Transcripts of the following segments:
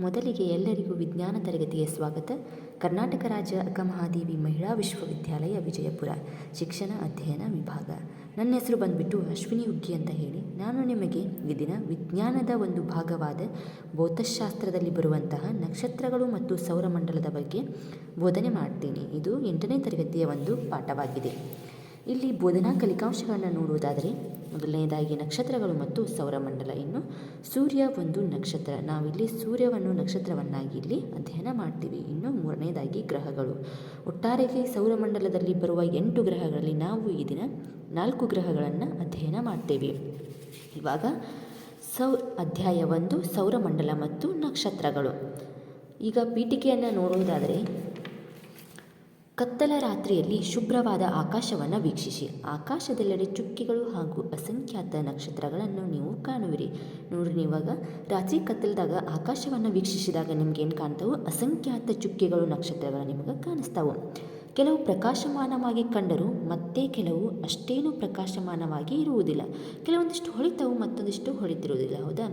ಮೊದಲಿಗೆ ಎಲ್ಲರಿಗೂ ವಿಜ್ಞಾನ ತರಗತಿಗೆ ಸ್ವಾಗತ. ಕರ್ನಾಟಕ ರಾಜ್ಯ ಅಕ್ಕಮಹಾದೇವಿ ಮಹಿಳಾ ವಿಶ್ವವಿದ್ಯಾಲಯ ವಿಜಯಪುರ ಶಿಕ್ಷಣ ಅಧ್ಯಯನ ವಿಭಾಗ. ನನ್ನ ಹೆಸರು ಬಂದುಬಿಟ್ಟು ಅಶ್ವಿನಿ ಹುಗ್ಗಿ ಅಂತ ಹೇಳಿ. ನಾನು ನಿಮಗೆ ಈ ದಿನ ವಿಜ್ಞಾನದ ಒಂದು ಭಾಗವಾದ ಭೌತಶಾಸ್ತ್ರದಲ್ಲಿ ಬರುವಂತಹ ನಕ್ಷತ್ರಗಳು ಮತ್ತು ಸೌರಮಂಡಲದ ಬಗ್ಗೆ ಬೋಧನೆ ಮಾಡ್ತೀನಿ. ಇದು 8ನೇ ತರಗತಿಯ ಒಂದು ಪಾಠವಾಗಿದೆ. ಇಲ್ಲಿ ಬೋಧನಾ ಕಲಿಕಾಂಶಗಳನ್ನು ನೋಡುವುದಾದರೆ ಮೊದಲನೇದಾಗಿ ನಕ್ಷತ್ರಗಳು ಮತ್ತು ಸೌರಮಂಡಲ. ಇನ್ನು ಸೂರ್ಯ ಒಂದು ನಕ್ಷತ್ರ, ನಾವಿಲ್ಲಿ ಸೂರ್ಯವನ್ನು ನಕ್ಷತ್ರವನ್ನಾಗಿ ಇಲ್ಲಿ ಅಧ್ಯಯನ ಮಾಡ್ತೀವಿ. ಇನ್ನು ಮೂರನೇದಾಗಿ ಗ್ರಹಗಳು. ಒಟ್ಟಾರೆಗೆ ಸೌರಮಂಡಲದಲ್ಲಿ ಬರುವ 8 ಗ್ರಹಗಳಲ್ಲಿ ನಾವು ಈ ದಿನ 4 ಗ್ರಹಗಳನ್ನು ಅಧ್ಯಯನ ಮಾಡ್ತೇವೆ. ಇವಾಗ ಅಧ್ಯಾಯ 1 ಸೌರಮಂಡಲ ಮತ್ತು ನಕ್ಷತ್ರಗಳು. ಈಗ ಪೀಠಿಕೆಯನ್ನು ನೋಡುವುದಾದರೆ, ಕತ್ತಲ ರಾತ್ರಿಯಲ್ಲಿ ಶುಭ್ರವಾದ ಆಕಾಶವನ್ನು ವೀಕ್ಷಿಸಿ. ಆಕಾಶದೆಲ್ಲೆಡೆ ಚುಕ್ಕಿಗಳು ಹಾಗೂ ಅಸಂಖ್ಯಾತ ನಕ್ಷತ್ರಗಳನ್ನು ನೀವು ಕಾಣುವಿರಿ. ನೋಡ್ರಿ, ನೀವಾಗ ರಾತ್ರಿ ಕತ್ತಲದಾಗ ಆಕಾಶವನ್ನು ವೀಕ್ಷಿಸಿದಾಗ ನಿಮ್ಗೇನು ಕಾಣ್ತಾವೆ? ಅಸಂಖ್ಯಾತ ಚುಕ್ಕಿಗಳು ನಕ್ಷತ್ರಗಳು ನಿಮಗೆ ಕಾಣಿಸ್ತಾವೆ. ಕೆಲವು ಪ್ರಕಾಶಮಾನವಾಗಿ ಕಂಡರೂ ಮತ್ತೆ ಕೆಲವು ಅಷ್ಟೇನು ಪ್ರಕಾಶಮಾನವಾಗಿ ಇರುವುದಿಲ್ಲ. ಕೆಲವೊಂದಿಷ್ಟು ಹೊಳಿತಾವು, ಮತ್ತೊಂದಿಷ್ಟು ಹೊಳಿತಿರುವುದಿಲ್ಲ. ಹೌದಾ?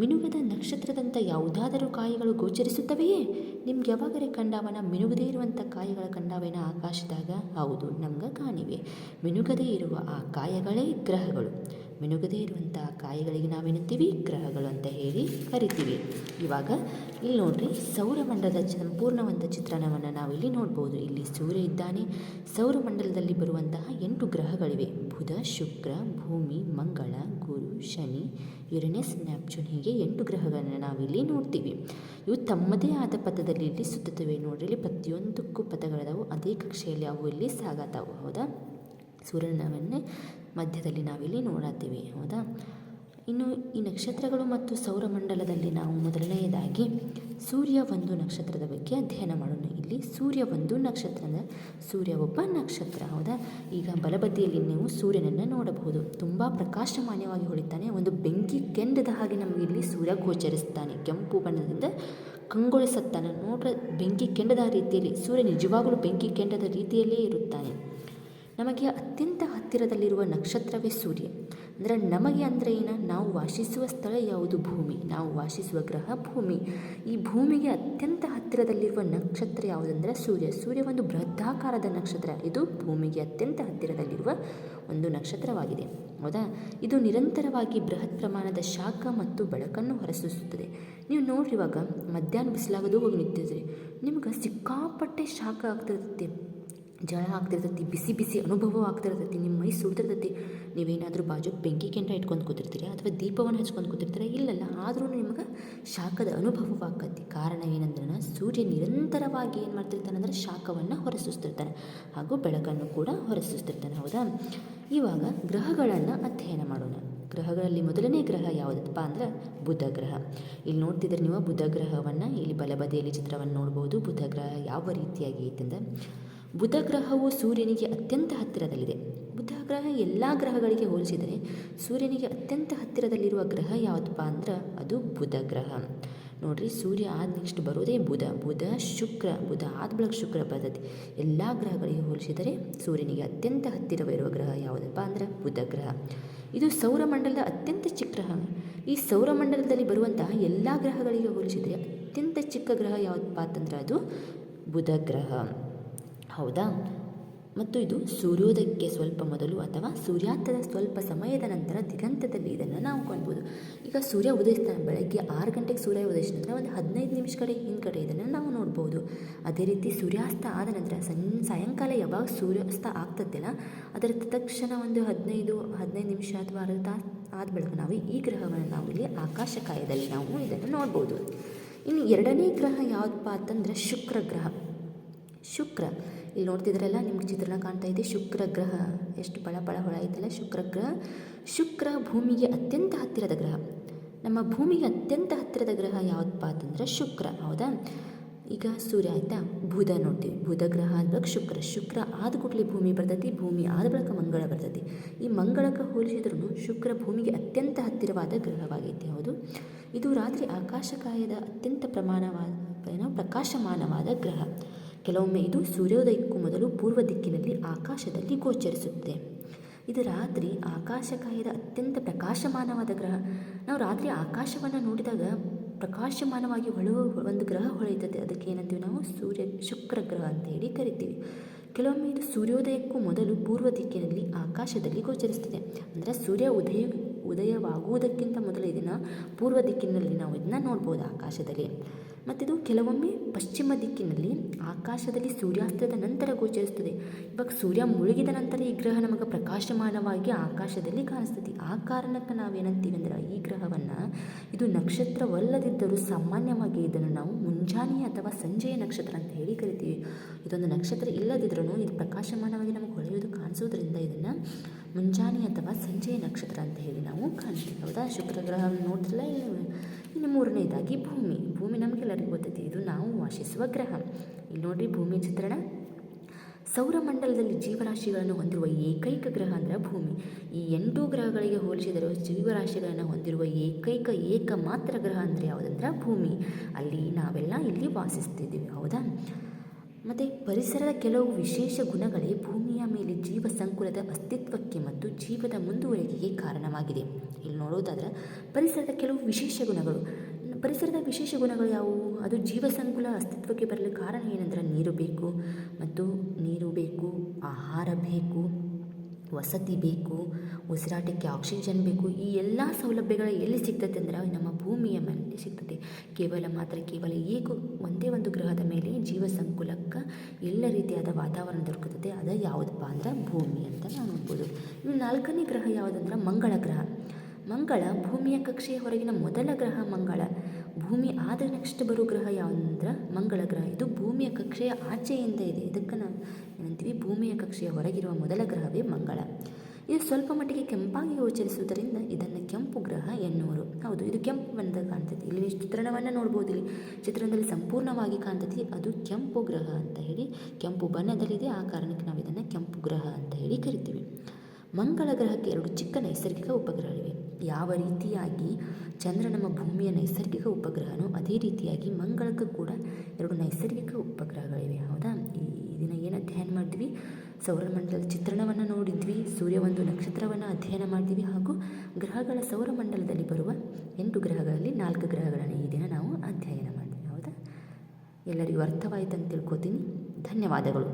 ಮಿನುಗದ ನಕ್ಷತ್ರದಂಥ ಯಾವುದಾದರೂ ಕಾಯಿಗಳು ಗೋಚರಿಸುತ್ತವೆಯೇ? ನಿಮ್ಗೆ ಯಾವಾಗಲೇ ಕಂಡಾವನ ಮಿನುಗದೇ ಇರುವಂಥ ಕಾಯಿಗಳ ಕಂಡಾವೇನ ಆಕಾಶದಾಗ? ಹೌದು, ನಮ್ಗೆ ಕಾಣಿವೆ. ಮಿನುಗದೇ ಇರುವ ಆ ಕಾಯಗಳೇ ಗ್ರಹಗಳು. ಮಿನುಗದೇ ಇರುವಂಥ ಕಾಯಿಗಳಿಗೆ ನಾವೇನುತ್ತೀವಿ? ಗ್ರಹಗಳು ಅಂತ ಹೇಳಿ ಕರಿತೀವಿ. ಇವಾಗ ಇಲ್ಲಿ ನೋಡ್ರಿ, ಸೌರಮಂಡಲದ ಸಂಪೂರ್ಣವಾದ ಚಿತ್ರಣವನ್ನು ನಾವಿಲ್ಲಿ ನೋಡ್ಬೋದು. ಇಲ್ಲಿ ಸೂರ್ಯ ಇದ್ದಾನೆ. ಸೌರಮಂಡಲದಲ್ಲಿ ಬರುವಂತಹ 8 ಗ್ರಹಗಳಿವೆ. ಬುಧ, ಶುಕ್ರ, ಭೂಮಿ, ಮಂಗಳ, ಗುರು, ಶನಿ, ಯುರೇನಸ್, ನೆಪ್ಚೂನ್, ಹೀಗೆ 8 ಗ್ರಹಗಳನ್ನು ನಾವಿಲ್ಲಿ ನೋಡ್ತೀವಿ. ಇವು ತಮ್ಮದೇ ಆದ ಪಥದಲ್ಲಿ ಇಲ್ಲಿ ಸುತ್ತುತ್ತವೆ. ನೋಡ್ರಿ, ಇಲ್ಲಿ ಪ್ರತಿಯೊಂದಕ್ಕೂ ಪಥಗಳಿದಾವು. ಅದೇ ಕಕ್ಷೆಯಲ್ಲಿ ಅವು ಇಲ್ಲಿ ಸಾಗತಾವು. ಹೌದಾ? ಸೂರ್ಯನವನ್ನೇ ಮಧ್ಯದಲ್ಲಿ ನಾವಿಲ್ಲಿ ನೋಡತ್ತೀವಿ. ಹೌದಾ? ಇನ್ನು ಈ ನಕ್ಷತ್ರಗಳು ಮತ್ತು ಸೌರಮಂಡಲದಲ್ಲಿ ನಾವು ಮೊದಲನೆಯದಾಗಿ ಸೂರ್ಯ ಒಂದು ನಕ್ಷತ್ರದ ಬಗ್ಗೆ ಅಧ್ಯಯನ ಮಾಡೋಣ. ಇಲ್ಲಿ ಸೂರ್ಯ ಒಂದು ನಕ್ಷತ್ರ ಅಂದರೆ ಸೂರ್ಯ ಒಬ್ಬ ನಕ್ಷತ್ರ. ಹೌದಾ? ಈಗ ಬಲಬದಿಯಲ್ಲಿ ನೀವು ಸೂರ್ಯನನ್ನು ನೋಡಬಹುದು. ತುಂಬ ಪ್ರಕಾಶಮಾನವಾಗಿ ಹೊಳಿತಾನೆ. ಒಂದು ಬೆಂಕಿ ಕೆಂಡದ ಹಾಗೆ ನಮಗೆ ಇಲ್ಲಿ ಸೂರ್ಯ ಗೋಚರಿಸ್ತಾನೆ. ಕೆಂಪು ಬಣ್ಣದಿಂದ ಕಂಗೊಳಿಸುತ್ತಾನೆ. ನೋಡ್ರೆ, ಬೆಂಕಿ ಕೆಂಡದ ರೀತಿಯಲ್ಲಿ ಸೂರ್ಯ ನಿಜವಾಗಲೂ ಬೆಂಕಿ ಕೆಂಡದ ರೀತಿಯಲ್ಲೇ ಇರುತ್ತಾನೆ. ನಮಗೆ ಅತ್ಯಂತ ಹತ್ತಿರದಲ್ಲಿರುವ ನಕ್ಷತ್ರವೇ ಸೂರ್ಯ. ಅಂದರೆ ನಮಗೆ ಅಂದರೆ ಏನು? ನಾವು ವಾಸಿಸುವ ಸ್ಥಳ ಯಾವುದು? ಭೂಮಿ. ನಾವು ವಾಸಿಸುವ ಗ್ರಹ ಭೂಮಿ. ಈ ಭೂಮಿಗೆ ಅತ್ಯಂತ ಹತ್ತಿರದಲ್ಲಿರುವ ನಕ್ಷತ್ರ ಯಾವುದಂದರೆ ಸೂರ್ಯ. ಸೂರ್ಯ ಒಂದು ಬೃಹದಾಕಾರದ ನಕ್ಷತ್ರ. ಇದು ಭೂಮಿಗೆ ಅತ್ಯಂತ ಹತ್ತಿರದಲ್ಲಿರುವ ಒಂದು ನಕ್ಷತ್ರವಾಗಿದೆ. ಹೌದಾ? ಇದು ನಿರಂತರವಾಗಿ ಬೃಹತ್ ಪ್ರಮಾಣದ ಶಾಖ ಮತ್ತು ಬೆಳಕನ್ನು ಹೊರಸೂಸುತ್ತದೆ. ನೀವು ನೋಡ್ರಿ, ಇವಾಗ ಮಧ್ಯಾಹ್ನ ಬಿಸಿಲಾಗೋದು ಹೋಗಿ ನಿಂತಿದ್ರಿ, ನಿಮ್ಗೆ ಸಿಕ್ಕಾಪಟ್ಟೆ ಶಾಖ ಆಗ್ತಿರ್ತೈತಿ, ಜಳ ಆಗ್ತಿರ್ತೈತಿ, ಬಿಸಿ ಬಿಸಿ ಅನುಭವ ಆಗ್ತಿರ್ತೈತಿ, ನಿಮ್ಮ ಮೈ ಸುಡ್ತಿರ್ತೈತಿ. ನೀವೇನಾದರೂ ಬಾಜು ಬೆಂಕಿ ಕೆಂಡ ಇಟ್ಕೊಂಡು ಕೂತಿರ್ತೀರಿ ಅಥವಾ ದೀಪವನ್ನು ಹಚ್ಕೊಂಡು ಕೂತಿರ್ತೀರ? ಇಲ್ಲಲ್ಲ. ಆದ್ರೂ ನಿಮ್ಗೆ ಶಾಖದ ಅನುಭವವಾಗತ್ತೆ. ಕಾರಣ ಏನಂದ್ರೆ, ಸೂರ್ಯ ನಿರಂತರವಾಗಿ ಏನು ಮಾಡ್ತಿರ್ತಾನೆ ಅಂದರೆ ಶಾಖವನ್ನು ಹೊರಸೂಸ್ತಿರ್ತಾನೆ ಹಾಗೂ ಬೆಳಕನ್ನು ಕೂಡ ಹೊರಸೂಸ್ತಿರ್ತಾನೆ. ಹೌದಾ? ಇವಾಗ ಗ್ರಹಗಳನ್ನು ಅಧ್ಯಯನ ಮಾಡೋಣ. ಗ್ರಹಗಳಲ್ಲಿ ಮೊದಲನೇ ಗ್ರಹ ಯಾವುದಪ್ಪ ಅಂದ್ರೆ ಬುಧ ಗ್ರಹ. ಇಲ್ಲಿ ನೋಡ್ತಿದ್ರೆ ನೀವು ಬುಧ ಗ್ರಹವನ್ನು, ಇಲ್ಲಿ ಬಲಬದಿಯಲ್ಲಿ ಚಿತ್ರವನ್ನು ನೋಡ್ಬೋದು. ಬುಧ ಗ್ರಹ ಯಾವ ರೀತಿಯಾಗಿ ಐತೆಂದರೆ, ಬುಧ ಗ್ರಹವು ಸೂರ್ಯನಿಗೆ ಅತ್ಯಂತ ಹತ್ತಿರದಲ್ಲಿದೆ. ಬುಧ ಗ್ರಹ ಎಲ್ಲ ಗ್ರಹಗಳಿಗೆ ಹೋಲಿಸಿದರೆ ಸೂರ್ಯನಿಗೆ ಅತ್ಯಂತ ಹತ್ತಿರದಲ್ಲಿರುವ ಗ್ರಹ ಯಾವುದಪ್ಪ ಅಂದ್ರೆ ಅದು ಬುಧ ಗ್ರಹ. ನೋಡ್ರಿ, ಸೂರ್ಯ ಆದ ನೆಕ್ಸ್ಟ್ ಬರೋದೇ ಬುಧ. ಬುಧ, ಶುಕ್ರ. ಬುಧ ಆದ ಬಳಿಕ ಶುಕ್ರ ಬರ್ತದೆ. ಎಲ್ಲ ಗ್ರಹಗಳಿಗೆ ಹೋಲಿಸಿದರೆ ಸೂರ್ಯನಿಗೆ ಅತ್ಯಂತ ಹತ್ತಿರವಿರುವ ಗ್ರಹ ಯಾವುದಪ್ಪ ಅಂದ್ರೆ ಬುಧ ಗ್ರಹ. ಇದು ಸೌರಮಂಡಲದ ಅತ್ಯಂತ ಚಿಕ್ಕ ಗ್ರಹ. ಈ ಸೌರಮಂಡಲದಲ್ಲಿ ಬರುವಂತಹ ಎಲ್ಲ ಗ್ರಹಗಳಿಗೆ ಹೋಲಿಸಿದರೆ ಅತ್ಯಂತ ಚಿಕ್ಕ ಗ್ರಹ ಯಾವುದಪ್ಪ ಅಂತಂದ್ರೆ ಅದು ಬುಧ ಗ್ರಹ. ಹೌದಾ? ಮತ್ತು ಇದು ಸೂರ್ಯೋದಯಕ್ಕೆ ಸ್ವಲ್ಪ ಮೊದಲು ಅಥವಾ ಸೂರ್ಯಾಸ್ತದ ಸ್ವಲ್ಪ ಸಮಯದ ನಂತರ ದಿಗಂತದಲ್ಲಿ ಇದನ್ನು ನಾವು ಕಾಣ್ಬೋದು. ಈಗ ಸೂರ್ಯ ಉದಯಿಸ್ತಾನೆ ಬೆಳಗ್ಗೆ 6 ಗಂಟೆಗೆ. ಸೂರ್ಯ ಉದಯಿಸಿದ ಒಂದು 15 ನಿಮಿಷ ಹಿಂದ್ಗಡೆ ಇದನ್ನು ನಾವು ನೋಡ್ಬೋದು. ಅದೇ ರೀತಿ ಸೂರ್ಯಾಸ್ತ ಆದ ನಂತರ ಸಾಯಂಕಾಲ ಯಾವಾಗ ಸೂರ್ಯಾಸ್ತ ಆಗ್ತದಲ್ಲ, ಅದರ ತಕ್ಷಣ ಒಂದು 15 ನಿಮಿಷ ಅಥವಾ ಅರ್ಧ ತಾಸು ಆದ ಬಳಿಕ ನಾವು ಈ ಗ್ರಹವನ್ನು ನಾವು ಇಲ್ಲಿ ಆಕಾಶಕಾಯದಲ್ಲಿ ನಾವು ಇದನ್ನು ನೋಡ್ಬೋದು. ಇನ್ನು ಎರಡನೇ ಗ್ರಹ ಯಾವುದಪ್ಪ ಅಂತಂದರೆ ಶುಕ್ರ ಗ್ರಹ. ಶುಕ್ರ ಇಲ್ಲಿ ನೋಡ್ತಿದ್ರಲ್ಲ, ನಿಮ್ಗೆ ಚಿತ್ರಣ ಕಾಣ್ತಾ ಇದೆ. ಶುಕ್ರ ಗ್ರಹ ಎಷ್ಟು ಪಳ ಹೊಳ ಐತಲ್ಲ ಶುಕ್ರ ಗ್ರಹ. ಶುಕ್ರ ಭೂಮಿಗೆ ಅತ್ಯಂತ ಹತ್ತಿರದ ಗ್ರಹ. ನಮ್ಮ ಭೂಮಿಗೆ ಅತ್ಯಂತ ಹತ್ತಿರದ ಗ್ರಹ ಯಾವುದಪ್ಪ ಅಂತಂದ್ರೆ ಶುಕ್ರ. ಹೌದಾ? ಈಗ ಸೂರ್ಯ ಆಯಿತಾ, ಬುಧ ನೋಡ್ತೀವಿ. ಬುಧ ಗ್ರಹ ಆದ ಬಳಿಕ ಶುಕ್ರ ಆದ ಕೂಡಲೇ ಭೂಮಿ ಬರ್ತೈತಿ. ಭೂಮಿ ಆದ ಬಳಿಕ ಮಂಗಳ ಬರ್ತೈತಿ. ಈ ಮಂಗಳಕ್ಕೆ ಹೋಲಿಸಿದ್ರೂ ಶುಕ್ರ ಭೂಮಿಗೆ ಅತ್ಯಂತ ಹತ್ತಿರವಾದ ಗ್ರಹವಾಗೈತಿ. ಹೌದು? ಇದು ರಾತ್ರಿ ಆಕಾಶಕಾಯದ ಅತ್ಯಂತ ಪ್ರಕಾಶಮಾನವಾದ ಗ್ರಹ. ಕೆಲವೊಮ್ಮೆ ಇದು ಸೂರ್ಯೋದಯಕ್ಕೂ ಮೊದಲು ಪೂರ್ವ ದಿಕ್ಕಿನಲ್ಲಿ ಆಕಾಶದಲ್ಲಿ ಗೋಚರಿಸುತ್ತದೆ. ಇದು ರಾತ್ರಿ ಆಕಾಶಕಾಯದ ಅತ್ಯಂತ ಪ್ರಕಾಶಮಾನವಾದ ಗ್ರಹ. ನಾವು ರಾತ್ರಿ ಆಕಾಶವನ್ನು ನೋಡಿದಾಗ ಪ್ರಕಾಶಮಾನವಾಗಿ ಹೊಳೆಯುವ ಒಂದು ಗ್ರಹ ಹೊಳೆಯುತ್ತದೆ. ಅದಕ್ಕೆ ಏನಂತೀವಿ ನಾವು ಶುಕ್ರ ಗ್ರಹ ಅಂತ ಹೇಳಿ ಕರಿತೀವಿ. ಕೆಲವೊಮ್ಮೆ ಇದು ಸೂರ್ಯೋದಯಕ್ಕೂ ಮೊದಲು ಪೂರ್ವ ದಿಕ್ಕಿನಲ್ಲಿ ಆಕಾಶದಲ್ಲಿ ಗೋಚರಿಸುತ್ತದೆ. ಅಂದರೆ ಸೂರ್ಯ ಉದಯವಾಗುವುದಕ್ಕಿಂತ ಮೊದಲು ಇದನ್ನು ಪೂರ್ವ ದಿಕ್ಕಿನಲ್ಲಿ ನಾವು ಇದನ್ನು ನೋಡ್ಬೋದು ಆಕಾಶದಲ್ಲಿ. ಮತ್ತಿದು ಕೆಲವೊಮ್ಮೆ ಪಶ್ಚಿಮ ದಿಕ್ಕಿನಲ್ಲಿ ಆಕಾಶದಲ್ಲಿ ಸೂರ್ಯಾಸ್ತದ ನಂತರ ಗೋಚರಿಸುತ್ತದೆ. ಇವಾಗ ಸೂರ್ಯ ಮುಳುಗಿದ ನಂತರ ಈ ಗ್ರಹ ನಮಗೆ ಪ್ರಕಾಶಮಾನವಾಗಿ ಆಕಾಶದಲ್ಲಿ ಕಾಣಿಸ್ತದೆ. ಆ ಕಾರಣಕ್ಕೆ ನಾವೇನಂತೀವಿ ಅಂದ್ರೆ ಈ ಗ್ರಹವನ್ನು ಇದು ನಕ್ಷತ್ರವಲ್ಲದಿದ್ದರೂ ಸಾಮಾನ್ಯವಾಗಿ ಇದನ್ನು ನಾವು ಮುಂಜಾನೆ ಅಥವಾ ಸಂಜೆಯ ನಕ್ಷತ್ರ ಅಂತ ಹೇಳಿ ಕರಿತೀವಿ. ಇದೊಂದು ನಕ್ಷತ್ರ ಇಲ್ಲದಿದ್ರೂ ಇದು ಪ್ರಕಾಶಮಾನವಾಗಿ ನಮಗೆ ಹೊಳೆಯೋದು ಕಾಣಿಸೋದ್ರಿಂದ ಇದನ್ನು ಮುಂಜಾನೆ ಅಥವಾ ಸಂಜೆಯ ನಕ್ಷತ್ರ ಅಂತ ಹೇಳಿ ನಾವು ಕಾಣ್ತೀವಿ. ಹೌದಾ? ಶುಕ್ರ ಗ್ರಹ ನೋಡಿದ್ರಲ್ಲ. ಇನ್ನು ಮೂರನೇದಾಗಿ ಭೂಮಿ ನಮಗೆಲ್ಲರಿಗೂ ಗೊತ್ತೈತಿ, ಇದು ನಾವು ವಾಸಿಸುವ ಗ್ರಹ. ಇಲ್ಲಿ ನೋಡಿರಿ ಭೂಮಿಯ ಚಿತ್ರಣ. ಸೌರಮಂಡಲದಲ್ಲಿ ಜೀವರಾಶಿಗಳನ್ನು ಹೊಂದಿರುವ ಏಕೈಕ ಗ್ರಹ ಅಂದರೆ ಭೂಮಿ. ಈ 8 ಗ್ರಹಗಳಿಗೆ ಹೋಲಿಸಿದರೆ ಜೀವರಾಶಿಗಳನ್ನು ಹೊಂದಿರುವ ಏಕಮಾತ್ರ ಗ್ರಹ ಅಂದರೆ ಯಾವುದಂದ್ರೆ ಭೂಮಿ. ಅಲ್ಲಿ ನಾವೆಲ್ಲ ಇಲ್ಲಿ ವಾಸಿಸ್ತಿದ್ದೀವಿ. ಹೌದಾ? ಮತ್ತು ಪರಿಸರದ ಕೆಲವು ವಿಶೇಷ ಗುಣಗಳೇ ಭೂಮಿಯ ಮೇಲೆ ಜೀವ ಸಂಕುಲದ ಅಸ್ತಿತ್ವಕ್ಕೆ ಮತ್ತು ಜೀವದ ಮುಂದುವರಿಕೆಗೆ ಕಾರಣವಾಗಿದೆ. ಇಲ್ಲಿ ನೋಡೋದಾದರೆ ಪರಿಸರದ ಕೆಲವು ವಿಶೇಷ ಗುಣಗಳು. ಪರಿಸರದ ವಿಶೇಷ ಗುಣಗಳು ಯಾವುವು? ಅದು ಜೀವ ಸಂಕುಲ ಅಸ್ತಿತ್ವಕ್ಕೆ ಬರಲು ಕಾರಣ ಏನಂದ್ರೆ ನೀರು ಬೇಕು, ಆಹಾರ ಬೇಕು, ವಸತಿ ಬೇಕು, ಉಸಿರಾಟಕ್ಕೆ ಆಕ್ಸಿಜನ್ ಬೇಕು. ಈ ಎಲ್ಲ ಸೌಲಭ್ಯಗಳು ಎಲ್ಲಿ ಸಿಗ್ತದೆ ಅಂದ್ರೆ ನಮ್ಮ ಭೂಮಿಯ ಮೇಲೆ ಸಿಗ್ತದೆ. ಕೇವಲ ಒಂದೇ ಒಂದು ಗ್ರಹದ ಮೇಲೆ ಜೀವ ಸಂಕುಲಕ್ಕೆ ಎಲ್ಲ ರೀತಿಯಾದ ವಾತಾವರಣ ದೊರಕುತ್ತದೆ. ಅದು ಯಾವುದಪ್ಪ ಅಂದ್ರೆ ಭೂಮಿ ಅಂತ ನಾವು ನೋಡ್ಬೋದು. ಇನ್ನು 4ನೇ ಗ್ರಹ ಯಾವುದಂದ್ರೆ ಮಂಗಳ ಗ್ರಹ. ಮಂಗಳ ಭೂಮಿಯ ಕಕ್ಷೆಯ ಹೊರಗಿನ ಮೊದಲ ಗ್ರಹ ಮಂಗಳ. ಭೂಮಿ ಆದ ನೆಕ್ಸ್ಟ್ ಬರೋ ಗ್ರಹ ಯಾವುದಂದ್ರೆ ಮಂಗಳ ಗ್ರಹ. ಇದು ಭೂಮಿಯ ಕಕ್ಷೆಯ ಆಚೆಯಿಂದ ಇದೆ. ಇದಕ್ಕೆ ನಾವು ಏನಂತೀವಿ? ಭೂಮಿಯ ಕಕ್ಷೆಯ ಹೊರಗಿರುವ ಮೊದಲ ಗ್ರಹವೇ ಮಂಗಳ. ಇದು ಸ್ವಲ್ಪ ಮಟ್ಟಿಗೆ ಕೆಂಪಾಗಿ ಗೋಚರಿಸುವುದರಿಂದ ಇದನ್ನು ಕೆಂಪು ಗ್ರಹ ಎನ್ನುವರು. ಹೌದು, ಇದು ಕೆಂಪು ಬಣ್ಣದಲ್ಲಿ ಕಾಣ್ತೈತಿ. ಇಲ್ಲಿ ಚಿತ್ರಣವನ್ನು ನೋಡ್ಬೋದು. ಇಲ್ಲಿ ಚಿತ್ರಣದಲ್ಲಿ ಸಂಪೂರ್ಣವಾಗಿ ಕಾಣ್ತೈತಿ. ಅದು ಕೆಂಪು ಗ್ರಹ ಅಂತ ಹೇಳಿ, ಕೆಂಪು ಬಣ್ಣದಲ್ಲಿದೆ. ಆ ಕಾರಣಕ್ಕೆ ನಾವು ಇದನ್ನು ಕೆಂಪು ಗ್ರಹ ಅಂತ ಹೇಳಿ ಕರಿತೀವಿ. ಮಂಗಳ ಗ್ರಹಕ್ಕೆ 2 ಚಿಕ್ಕ ನೈಸರ್ಗಿಕ ಉಪಗ್ರಹಗಳಿವೆ. ಯಾವ ರೀತಿಯಾಗಿ ಚಂದ್ರ ನಮ್ಮ ಭೂಮಿಯ ನೈಸರ್ಗಿಕ ಉಪಗ್ರಹನೋ ಅದೇ ರೀತಿಯಾಗಿ ಮಂಗಳಕ್ಕೂ ಕೂಡ 2 ನೈಸರ್ಗಿಕ ಉಪಗ್ರಹಗಳಿವೆ. ಹೌದಾ? ಈ ದಿನ ಏನು ಅಧ್ಯಯನ ಮಾಡಿದ್ವಿ? ಸೌರಮಂಡಲದ ಚಿತ್ರಣವನ್ನು ನೋಡಿದ್ವಿ, ಸೂರ್ಯ ಒಂದು ನಕ್ಷತ್ರವನ್ನು ಅಧ್ಯಯನ ಮಾಡಿದ್ವಿ, ಹಾಗೂ ಗ್ರಹಗಳ ಸೌರಮಂಡಲದಲ್ಲಿ ಬರುವ 8 ಗ್ರಹಗಳಲ್ಲಿ 4 ಗ್ರಹಗಳನ್ನು ಈ ದಿನ ನಾವು ಅಧ್ಯಯನ ಮಾಡಿದ್ವಿ. ಹೌದಾ? ಎಲ್ಲರಿಗೂ ಅರ್ಥವಾಯಿತು ಅಂತ ತಿಳ್ಕೊತೀನಿ. ಧನ್ಯವಾದಗಳು.